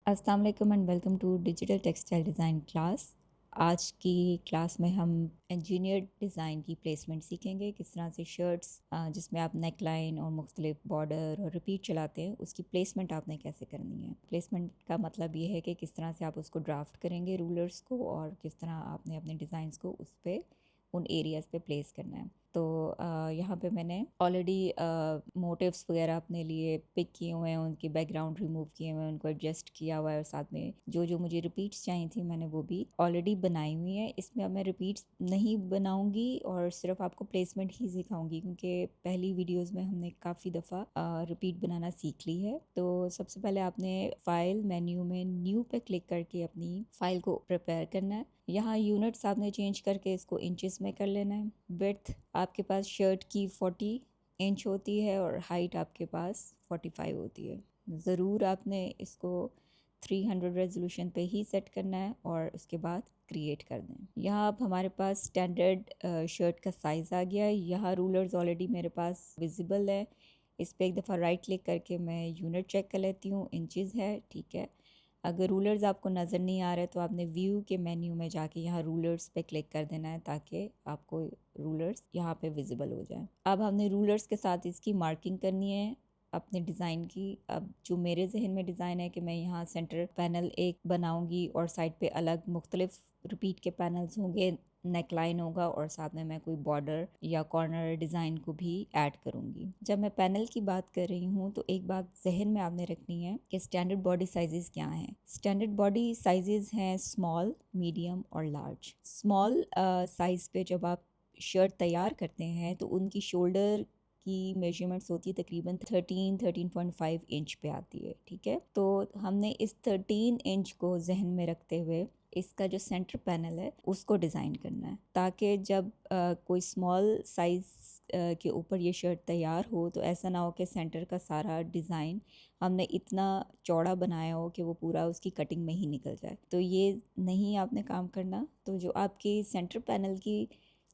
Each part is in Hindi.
अस्सलाम वालेकुम and welcome to digital textile design class. आज की क्लास में हम इंजीनियर्ड डिज़ाइन की प्लेसमेंट सीखेंगे, किस तरह से शर्ट्स जिसमें आप नेक लाइन और मुख्तलिफ बॉर्डर और रिपीट चलाते हैं उसकी प्लेसमेंट आपने कैसे करनी है। प्लेसमेंट का मतलब ये है कि किस तरह से आप उसको ड्राफ्ट करेंगे रूलर्स को और किस तरह आपने अपने डिज़ाइंस को उस पर उन एरियाज़ पे प्लेस करना है। तो यहाँ पे मैंने ऑलरेडी मोटिव्स वगैरह अपने लिए पिक किए हुए हैं, उनके बैकग्राउंड रिमूव किए हुए हैं, उनको एडजस्ट किया हुआ है और साथ में जो जो मुझे रिपीट्स चाहिए थी मैंने वो भी ऑलरेडी बनाई हुई है। इसमें अब मैं रिपीट्स नहीं बनाऊंगी और सिर्फ आपको प्लेसमेंट ही सिखाऊंगी क्योंकि पहली वीडियोस में हमने काफ़ी दफ़ा रिपीट बनाना सीख ली है। तो सबसे पहले आपने फाइल मेन्यू में न्यू पे क्लिक करके अपनी फाइल को प्रिपेयर करना है। यहाँ यूनिट्स आपने चेंज करके इसको इंचेस में कर लेना है। विड्थ आपके पास शर्ट की 40 इंच होती है और हाइट आपके पास 45 होती है। ज़रूर आपने इसको 300 रेजोल्यूशन पे ही सेट करना है और उसके बाद क्रिएट कर दें। यहाँ अब हमारे पास स्टैंडर्ड शर्ट का साइज़ आ गया है। यहाँ रूलर्स ऑलरेडी मेरे पास विजिबल है। इस पर एक दफ़ा राइट क्लिक करके मैं यूनिट चेक कर लेती हूँ, इंचज़ है, ठीक है। अगर रूलर्स आपको नज़र नहीं आ रहे तो आपने व्यू के मेन्यू में जाके यहाँ रूलर्स पे क्लिक कर देना है ताकि आपको रूलर्स यहाँ पे विजिबल हो जाए। अब हमने रूलर्स के साथ इसकी मार्किंग करनी है अपने डिज़ाइन की। अब जो मेरे जहन में डिज़ाइन है कि मैं यहाँ सेंटर पैनल एक बनाऊंगी और साइड पे अलग मुख्तलिफ रिपीट के पैनल्स होंगे, नेक लाइन होगा और साथ में मैं कोई बॉर्डर या कॉर्नर डिज़ाइन को भी ऐड करूंगी। जब मैं पैनल की बात कर रही हूँ तो एक बात जहन में आपने रखनी है कि स्टैंडर्ड बॉडी साइजेस क्या हैं। स्टैंडर्ड बॉडी साइजेस हैं स्मॉल, मीडियम और लार्ज। स्मॉल साइज़ पे जब आप शर्ट तैयार करते हैं तो उनकी शोल्डर की मेजरमेंट्स होती है तकरीबन 13.5 इंच पे आती है, ठीक है। तो हमने इस 13 इंच को जहन में रखते हुए इसका जो सेंटर पैनल है उसको डिज़ाइन करना है ताकि जब कोई स्मॉल साइज़ के ऊपर ये शर्ट तैयार हो तो ऐसा ना हो कि सेंटर का सारा डिज़ाइन हमने इतना चौड़ा बनाया हो कि वो पूरा उसकी कटिंग में ही निकल जाए। तो ये नहीं आपने काम करना। तो जो आपकी सेंटर पैनल की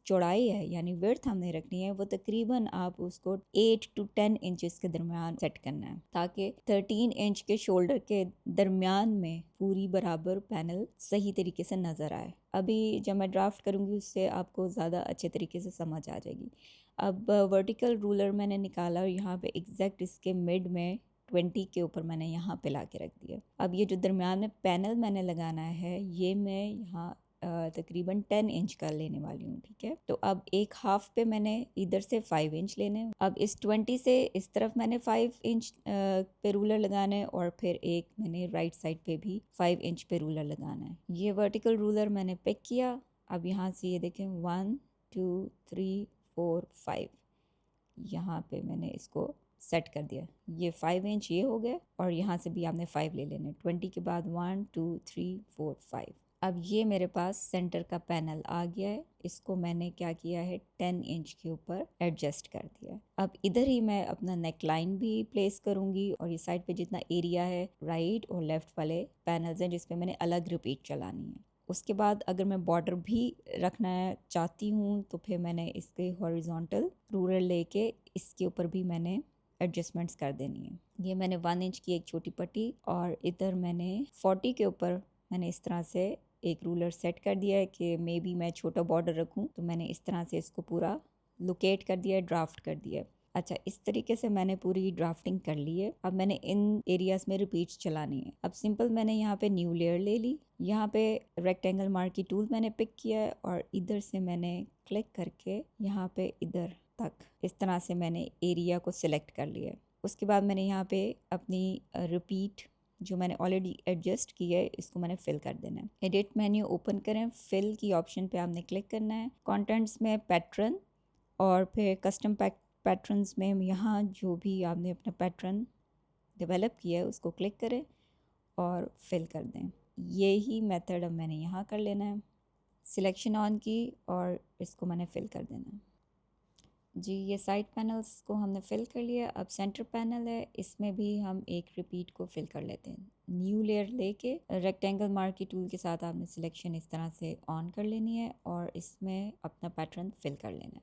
चौड़ाई है यानी विड्थ हमने रखनी है वो तकरीबन आप उसको 8 to 10 इंचेस के दरमियान सेट करना है ताकि 13 इंच के शोल्डर के दरमियान में पूरी बराबर पैनल सही तरीके से नज़र आए। अभी जब मैं ड्राफ्ट करूँगी उससे आपको ज़्यादा अच्छे तरीके से समझ आ जाएगी। अब वर्टिकल रूलर मैंने निकाला और यहाँ पे एग्जैक्ट इसके मिड में 20 के ऊपर मैंने यहाँ पे ला के रख दिया। अब ये जो दरमियान में पैनल मैंने लगाना है ये मैं यहाँ तकरीबन 10 इंच का लेने वाली हूँ, ठीक है। तो अब एक हाफ पे मैंने इधर से 5 इंच लेने। अब इस 20 से इस तरफ मैंने 5 इंच पे रूलर लगाना है और फिर एक मैंने राइट साइड पे भी 5 इंच पे रूलर लगाना है। ये वर्टिकल रूलर मैंने पिक किया। अब यहाँ से ये देखें 1 2 3 4 5 यहाँ पे मैंने इसको सेट कर दिया। ये 5 इंच ये हो गए और यहाँ से भी आपने 5 ले लेने। 20 के बाद 1 2 3 4 5। अब ये मेरे पास सेंटर का पैनल आ गया है। इसको मैंने क्या किया है 10 इंच के ऊपर एडजस्ट कर दिया। अब इधर ही मैं अपना नेक लाइन भी प्लेस करूँगी और ये साइड पे जितना एरिया है राइट और लेफ़्ट वाले पैनल्स हैं जिस पे मैंने अलग रिपीट चलानी है। उसके बाद अगर मैं बॉर्डर भी रखना चाहती हूँ तो फिर मैंने इसके हॉरिजॉन्टल रूलर लेके इसके ऊपर भी मैंने एडजस्टमेंट्स कर देनी है। ये मैंने 1 इंच की एक छोटी पट्टी और इधर मैंने 40 के ऊपर मैंने इस तरह से एक रूलर सेट कर दिया है कि मे बी मैं छोटा बॉर्डर रखूं तो मैंने इस तरह से इसको पूरा लोकेट कर दिया है, ड्राफ्ट कर दिया है। अच्छा, इस तरीके से मैंने पूरी ड्राफ्टिंग कर ली है। अब मैंने इन एरियाज में रिपीट्स चलानी है। अब सिंपल मैंने यहाँ पे न्यू लेयर ले ली। यहाँ पे रेक्टेंगल मार्की टूल मैंने पिक किया है और इधर से मैंने क्लिक करके यहाँ पे इधर तक इस तरह से मैंने एरिया को सिलेक्ट कर लिया है। उसके बाद मैंने यहाँ पे अपनी रिपीट जो मैंने ऑलरेडी एडजस्ट किया है इसको मैंने फिल कर देना है। एडिट मेन्यू ओपन करें, फिल की ऑप्शन पे आपने क्लिक करना है। कंटेंट्स में पैटर्न और फिर कस्टम पैटर्न्स में यहाँ जो भी आपने अपना पैटर्न डेवलप किया है उसको क्लिक करें और फिल कर दें। ये ही मेथड अब मैंने यहाँ कर लेना है। सिलेक्शन ऑन की और इसको मैंने फिल कर देना है। जी, ये साइड पैनल्स को हमने फिल कर लिया। अब सेंटर पैनल है, इसमें भी हम एक रिपीट को फिल कर लेते हैं। न्यू लेयर लेके रेक्टेंगल मार्की टूल के साथ आपने सिलेक्शन इस तरह से ऑन कर लेनी है और इसमें अपना पैटर्न फिल कर लेना है।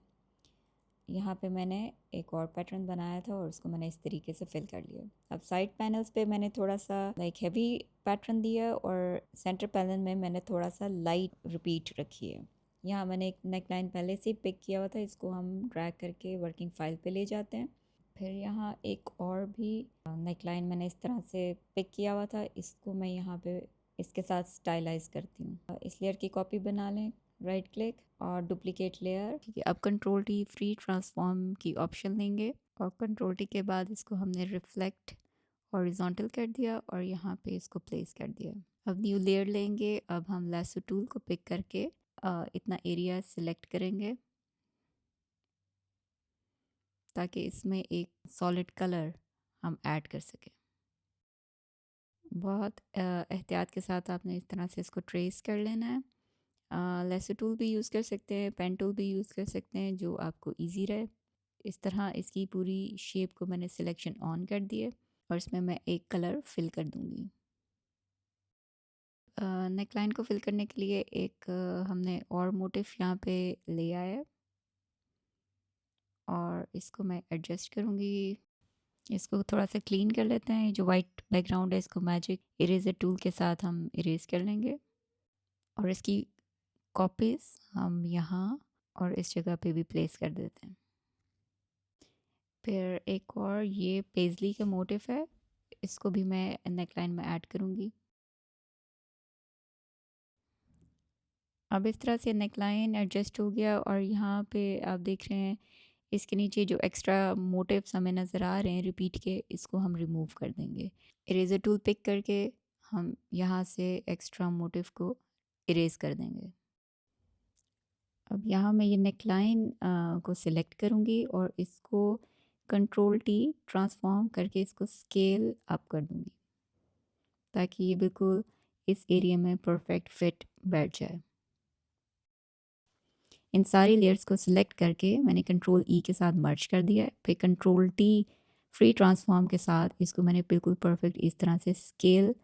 यहाँ पे मैंने एक और पैटर्न बनाया था और उसको मैंने इस तरीके से फिल कर लिया। अब साइड पैनल्स पे मैंने थोड़ा सा लाइक हैवी पैटर्न दिया और सेंटर पैनल में मैंने थोड़ा सा लाइट रिपीट रखी है। यहाँ मैंने एक नेक लाइन पहले से पिक किया हुआ था, इसको हम ड्रैग करके वर्किंग फाइल पे ले जाते हैं। फिर यहाँ एक और भी नेक लाइन मैंने इस तरह से पिक किया हुआ था, इसको मैं यहाँ पे इसके साथ स्टाइलाइज करती हूँ। इस लेयर की कॉपी बना लें, राइट क्लिक और डुप्लीकेट लेयर। ठीक है, अब कंट्रोल टी फ्री ट्रांसफॉर्म की ऑप्शन लेंगे और कंट्रोल टी के बाद इसको हमने रिफ्लेक्ट हॉरिजॉन्टल कर दिया और यहाँ पे इसको प्लेस कर दिया। अब न्यू लेयर लेंगे, अब हम लैसो टूल को पिक करके इतना एरिया सिलेक्ट करेंगे ताकि इसमें एक सॉलिड कलर हम ऐड कर सकें। बहुत एहतियात के साथ आपने इस तरह से इसको ट्रेस कर लेना है। लेसो टूल भी यूज़ कर सकते हैं, पेन टूल भी यूज़ कर सकते हैं, जो आपको इजी रहे। इस तरह इसकी पूरी शेप को मैंने सिलेक्शन ऑन कर दिए और इसमें मैं एक कलर फिल कर दूंगी। नेक लाइन को फिल करने के लिए एक हमने और मोटिफ यहाँ पे ले आया और इसको मैं एडजस्ट करूँगी। इसको थोड़ा सा क्लीन कर लेते हैं। जो वाइट बैकग्राउंड है इसको मैजिक इरेजर टूल के साथ हम इरेज कर लेंगे और इसकी कॉपीज़ हम यहाँ और इस जगह पे भी प्लेस कर देते हैं। फिर एक और ये पेजली का मोटिफ है, इसको भी मैं नेक लाइन में ऐड करूँगी। अब इस तरह से नेक लाइन एडजस्ट हो गया और यहाँ पे आप देख रहे हैं इसके नीचे जो एक्स्ट्रा मोटिव्स हमें नज़र आ रहे हैं रिपीट के, इसको हम रिमूव कर देंगे। इरेजर टूल पिक करके हम यहाँ से एक्स्ट्रा मोटिव को इरेज कर देंगे। अब यहाँ मैं ये नेक लाइन को सिलेक्ट करूँगी और इसको कंट्रोल टी ट्रांसफॉर्म करके इसको स्केल अप कर दूँगी ताकि ये बिल्कुल इस एरिया में परफेक्ट फिट बैठ जाए। इन सारी लेयर्स को सिलेक्ट करके मैंने कंट्रोल ई के साथ मर्ज कर दिया है। फिर कंट्रोल टी फ्री ट्रांसफॉर्म के साथ इसको मैंने बिल्कुल परफेक्ट इस तरह से स्केल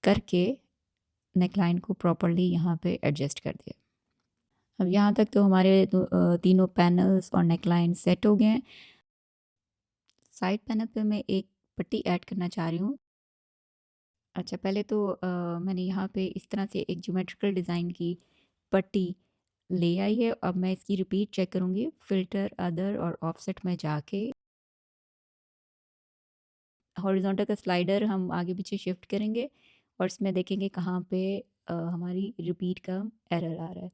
करके नेक लाइन को प्रॉपरली यहाँ पे एडजस्ट कर दिया। अब यहाँ तक तो हमारे तीनों पैनल्स और नेक लाइन सेट हो गए हैं। साइड पैनल पे मैं एक पट्टी ऐड करना चाह रही हूँ। अच्छा, पहले तो मैंने यहाँ पे इस तरह से एक ज्योमेट्रिकल डिज़ाइन की पट्टी ले आई है। अब मैं इसकी रिपीट चेक करूँगी। फ़िल्टर, अदर और ऑफसेट में जाके हॉरिजॉन्टल का स्लाइडर हम आगे पीछे शिफ्ट करेंगे और इसमें देखेंगे कहाँ पे हमारी रिपीट का एरर आ रहा है।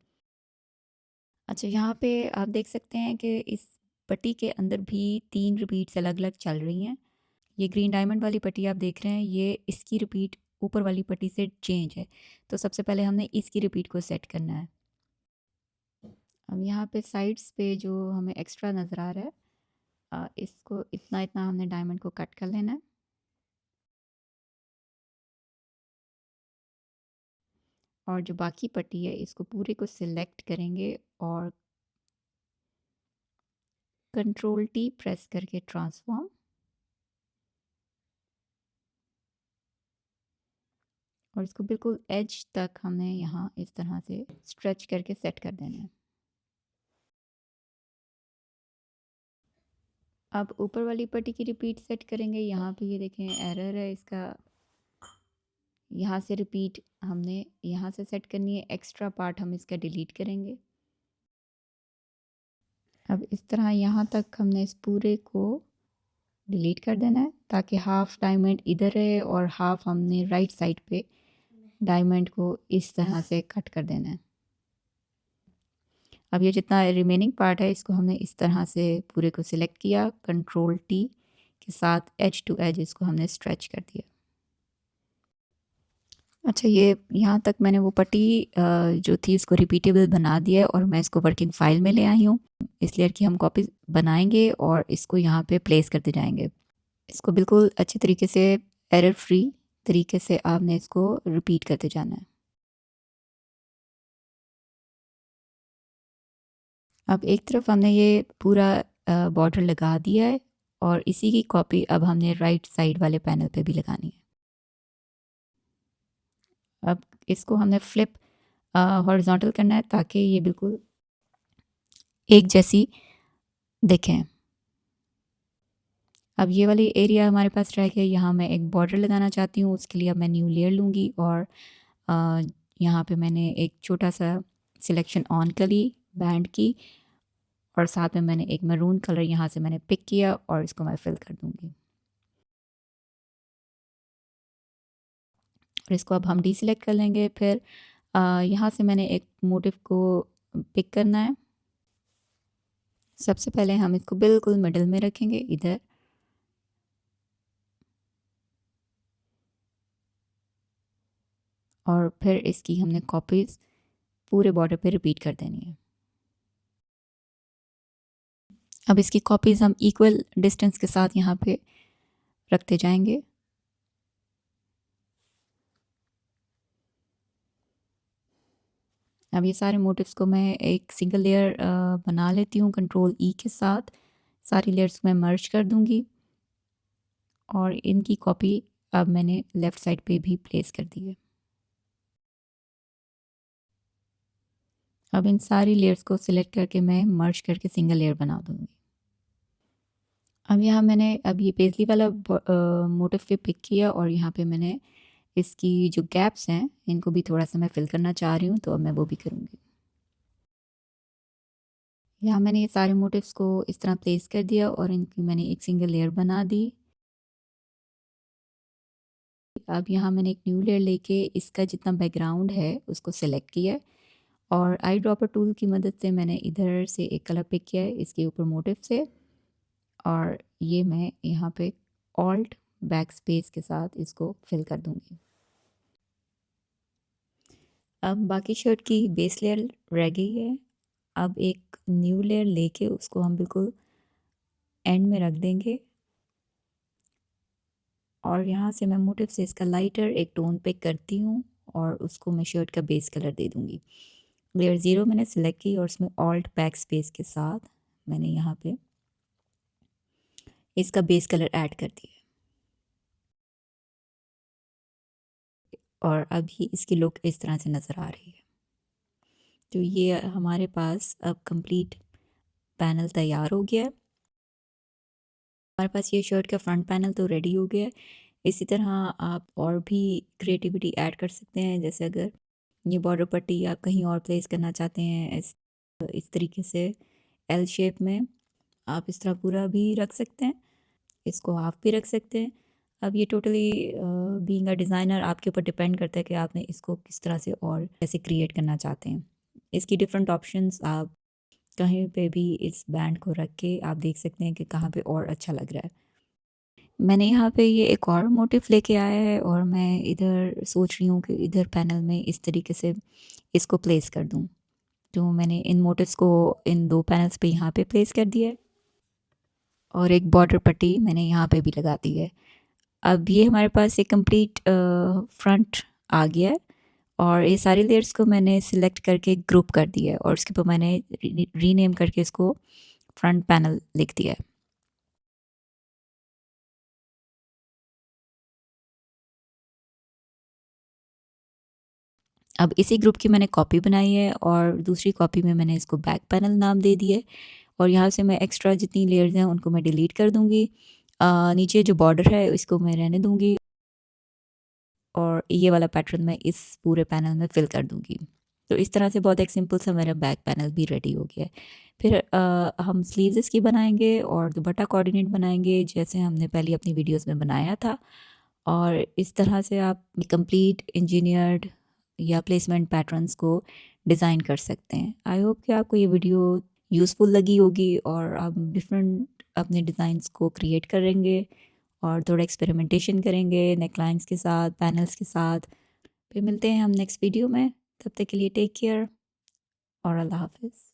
अच्छा, यहाँ पे आप देख सकते हैं कि इस पट्टी के अंदर भी 3 रिपीट्स अलग-अलग चल रही हैं। ये ग्रीन डायमंड वाली पट्टी आप देख रहे हैं, ये इसकी रिपीट ऊपर वाली पट्टी से चेंज है। तो सबसे पहले हमने इसकी रिपीट को सेट करना है। अब यहाँ पे साइड्स पे जो हमें एक्स्ट्रा नज़र आ रहा है, इसको इतना-इतना हमने डायमंड को कट कर लेना है। और जो बाकी पट्टी है इसको पूरे को सिलेक्ट करेंगे और कंट्रोल टी प्रेस करके ट्रांसफॉर्म और इसको बिल्कुल एज तक हमने यहाँ इस तरह से स्ट्रेच करके सेट कर देना है। अब ऊपर वाली पट्टी की रिपीट सेट करेंगे। यहाँ पे ये देखें एरर है इसका, यहाँ से रिपीट हमने यहाँ से सेट करनी है, एक्स्ट्रा पार्ट हम इसका डिलीट करेंगे। अब इस तरह यहाँ तक हमने इस पूरे को डिलीट कर देना है ताकि हाफ डायमंड इधर है और हाफ हमने राइट साइड पे डायमंड को इस तरह से कट कर देना है। अब ये जितना रिमेनिंग पार्ट है इसको हमने इस तरह से पूरे को सिलेक्ट किया, कंट्रोल टी के साथ एज टू एज इसको हमने स्ट्रेच कर दिया। अच्छा, ये यहाँ तक मैंने वो पट्टी जो थी उसको रिपीटेबल बना दिया है और मैं इसको वर्किंग फ़ाइल में ले आई हूँ। इस लेयर की हम कॉपी बनाएंगे और इसको यहाँ पे प्लेस करते जाएंगे। इसको बिल्कुल अच्छे तरीके से एरर फ्री तरीके से आपने इसको रिपीट करते जाना है। अब एक तरफ हमने ये पूरा बॉर्डर लगा दिया है और इसी की कॉपी अब हमने राइट साइड वाले पैनल पे भी लगानी है। अब इसको हमने फ्लिप हॉरिजॉन्टल करना है ताकि ये बिल्कुल एक जैसी देखें, अब ये वाली एरिया हमारे पास रह गया। यहाँ मैं एक बॉर्डर लगाना चाहती हूँ, उसके लिए अब मैं न्यू लेयर लूँगी और अ, यहाँ पे मैंने एक छोटा सा सिलेक्शन ऑन करी बैंड की, और साथ में मैंने एक मैरून कलर यहाँ से मैंने पिक किया और इसको मैं फिल कर दूँगी। और इसको अब हम डीसेलेक्ट कर लेंगे। फिर यहाँ से मैंने एक मोटिव को पिक करना है। सबसे पहले हम इसको बिल्कुल मिडल में रखेंगे इधर, और फिर इसकी हमने कॉपीज़ पूरे बॉर्डर पे रिपीट कर देनी है। अब इसकी कॉपीज़ हम इक्वल डिस्टेंस के साथ यहाँ पे रखते जाएंगे। अब ये सारे मोटिव्स को मैं एक सिंगल लेयर बना लेती हूँ कंट्रोल ई के साथ। सारी लेयर्स को मैं मर्ज कर दूँगी और इनकी कॉपी अब मैंने लेफ़्ट साइड पे भी प्लेस कर दी है। अब इन सारी लेयर्स को सिलेक्ट करके मैं मर्ज करके सिंगल लेयर बना दूँगी। अब यहाँ मैंने अब ये पेज़ली वाला मोटिव पे पिक किया और यहाँ पे मैंने इसकी जो गैप्स हैं इनको भी थोड़ा सा मैं फिल करना चाह रही हूँ, तो अब मैं वो भी करूँगी। यहाँ मैंने ये सारे मोटिव्स को इस तरह प्लेस कर दिया और इनकी मैंने एक सिंगल लेयर बना दी। अब यहाँ मैंने एक न्यू लेयर लेके इसका जितना बैकग्राउंड है उसको सेलेक्ट किया और आई ड्रॉपर टूल की मदद से मैंने इधर से एक कलर पिक किया है इसके ऊपर मोटिव से, और ये मैं यहाँ पे ऑल्ट बैक स्पेस के साथ इसको फिल कर दूँगी। अब बाकी शर्ट की बेस लेयर रह गई है। अब एक न्यू लेयर लेके उसको हम बिल्कुल एंड में रख देंगे और यहाँ से मैं मोटिव से इसका लाइटर एक टोन पिक करती हूँ और उसको मैं शर्ट का बेस कलर दे दूँगी। लेयर 0 मैंने सेलेक्ट की और उसमें ऑल्ट बैक स्पेस के साथ मैंने यहाँ पे इसका बेस कलर ऐड कर दिया और अभी इसकी लुक इस तरह से नज़र आ रही है। तो ये हमारे पास अब कंप्लीट पैनल तैयार हो गया है। हमारे पास ये शर्ट का फ्रंट पैनल तो रेडी हो गया है। इसी तरह आप और भी क्रिएटिविटी ऐड कर सकते हैं, जैसे अगर ये बॉर्डर पट्टी आप कहीं और प्लेस करना चाहते हैं इस तरीके से एल शेप में, आप इस तरह पूरा भी रख सकते हैं, इसको हाफ भी रख सकते हैं। अब ये टोटली बीइंग अ डिज़ाइनर आपके ऊपर डिपेंड करता है कि आपने इसको किस तरह से और कैसे क्रिएट करना चाहते हैं। इसकी डिफरेंट ऑप्शंस आप कहीं पे भी इस बैंड को रख के आप देख सकते हैं कि कहाँ पे और अच्छा लग रहा है। मैंने यहाँ पे ये एक और मोटिव लेके आया है और मैं इधर सोच रही हूँ कि इधर पैनल में इस तरीके से इसको प्लेस कर दूँ। तो मैंने इन मोटिव्स को इन 2 पैनल्स पे यहाँ पे प्लेस कर दिया है और एक बॉर्डर पट्टी मैंने यहाँ पे भी लगा दी है। अब ये हमारे पास एक कंप्लीट फ्रंट आ गया है और ये सारी लेयर्स को मैंने सिलेक्ट करके ग्रुप कर दिया है और उसके ऊपर मैंने रीनेम करके इसको फ्रंट पैनल लिख दिया है। अब इसी ग्रुप की मैंने कॉपी बनाई है और दूसरी कॉपी में मैंने इसको बैक पैनल नाम दे दिया है और यहाँ से मैं एक्स्ट्रा जितनी लेयर्स हैं उनको मैं डिलीट कर दूँगी। नीचे जो बॉर्डर है इसको मैं रहने दूँगी और ये वाला पैटर्न मैं इस पूरे पैनल में फिल कर दूँगी। तो इस तरह से बहुत एक सिंपल सा मेरा बैक पैनल भी रेडी हो गया है। फिर हम स्लीव्स इसकी बनाएंगे और दुपट्टा कोऑर्डिनेट बनाएंगे जैसे हमने पहले अपनी वीडियोस में बनाया था, और इस तरह से आप कंप्लीट इंजीनियर्ड या प्लेसमेंट पैटर्न्स को डिज़ाइन कर सकते हैं। आई होप कि आपको ये वीडियो यूज़फुल लगी होगी और आप डिफरेंट अपने डिज़ाइंस को क्रिएट करेंगे और थोड़ा एक्सपेरिमेंटेशन करेंगे नेकलाइंस के साथ, पैनल्स के साथ। फिर मिलते हैं हम नेक्स्ट वीडियो में, तब तक के लिए टेक केयर और अल्लाह हाफ़िज़।